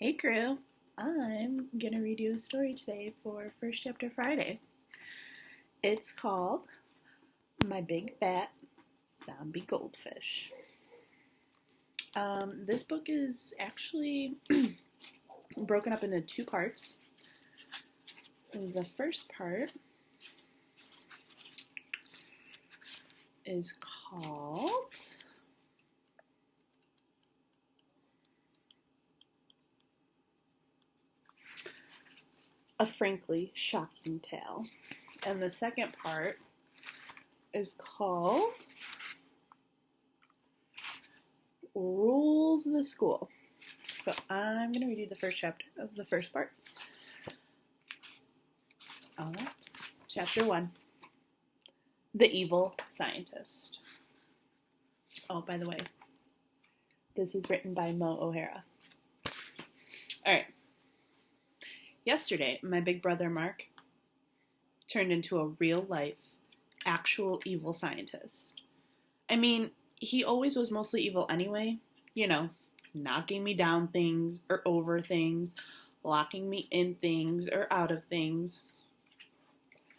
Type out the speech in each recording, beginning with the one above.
Hey crew, I'm gonna read you a story today for First Chapter Friday. It's called My Big Fat Zombie Goldfish. This book is actually broken up into two parts. The first part is called A Frankly Shocking Tale. And the second part is called Rules the School. So I'm going to read you the first chapter of the first part. Alright. Chapter 1. The Evil Scientist. Oh, by the way, this is written by Mo O'Hara. Alright. Yesterday, my big brother Mark turned into a real-life, actual evil scientist. I mean, he always was mostly evil anyway. You know, knocking me down things or over things, locking me in things or out of things,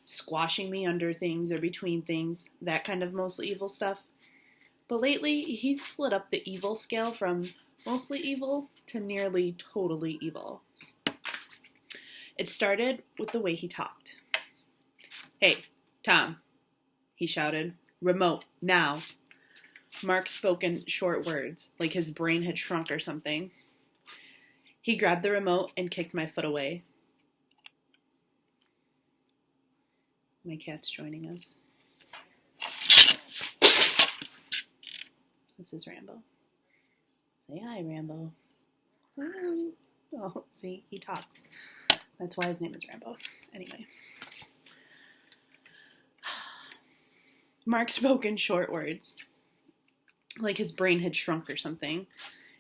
squashing me under things or between things, that kind of mostly evil stuff. But lately, he's slid up the evil scale from mostly evil to nearly totally evil. It started with the way he talked. "Hey, Tom," he shouted. "Remote, now." Mark spoke in short words, like his brain had shrunk or something. He grabbed the remote and kicked my foot away. My cat's joining us. This is Rambo. Say hi, Rambo. Oh, see, he talks. That's why his name is Rambo. Anyway. Mark spoke in short words, like his brain had shrunk or something.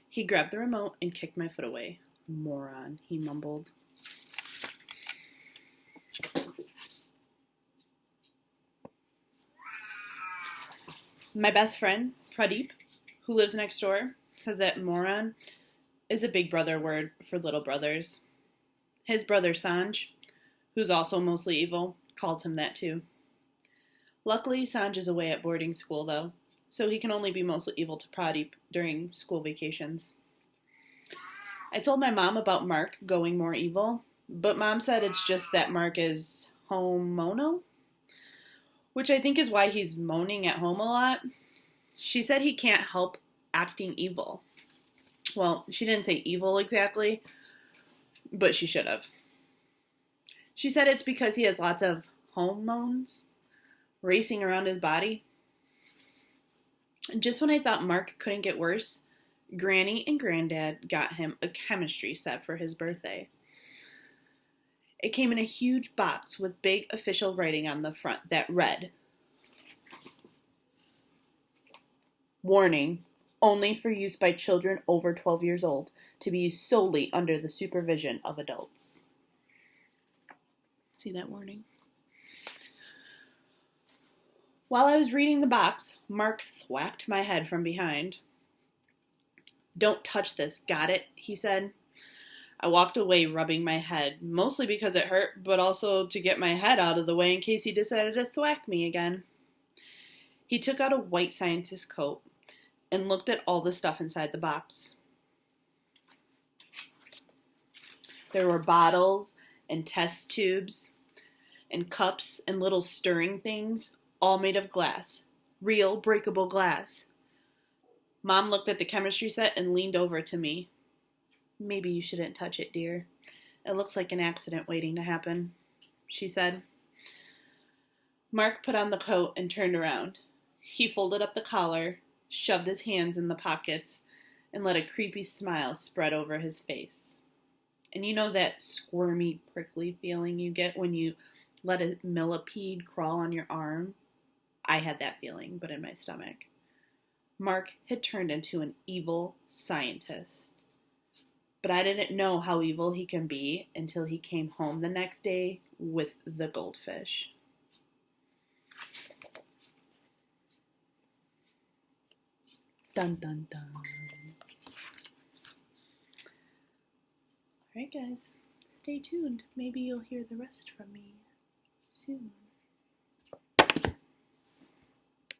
He grabbed the remote and kicked my foot away. "Moron," he mumbled. My best friend, Pradeep, who lives next door, says that moron is a big brother word for little brothers. His brother Sanj, who's also mostly evil, calls him that too. Luckily, Sanj is away at boarding school though, so he can only be mostly evil to Pradeep during school vacations. I told my mom about Mark going more evil, but Mom said it's just that Mark is home-mono, which I think is why he's moaning at home a lot. She said he can't help acting evil. Well, she didn't say evil exactly, but she should have. She said it's because he has lots of hormones racing around his body. Just when I thought Mark couldn't get worse, Granny and Granddad got him a chemistry set for his birthday. It came in a huge box with big official writing on the front that read, "Warning, only for use by children over 12 years old, to be used solely under the supervision of adults." See that warning? While I was reading the box, Mark thwacked my head from behind. "Don't touch this, got it?" he said. I walked away rubbing my head, mostly because it hurt, but also to get my head out of the way in case he decided to thwack me again. He took out a white scientist coat and looked at all the stuff inside the box. There were bottles and test tubes and cups and little stirring things, all made of glass. Real breakable glass. Mom looked at the chemistry set and leaned over to me. "Maybe you shouldn't touch it, dear. It looks like an accident waiting to happen," she said. Mark put on the coat and turned around. He folded up the collar, shoved his hands in the pockets, and let a creepy smile spread over his face. And you know that squirmy, prickly feeling you get when you let a millipede crawl on your arm? I had that feeling, but in my stomach. Mark had turned into an evil scientist. But I didn't know how evil he can be until he came home the next day with the goldfish. Dun dun dun. Alright, guys, stay tuned. Maybe you'll hear the rest from me soon.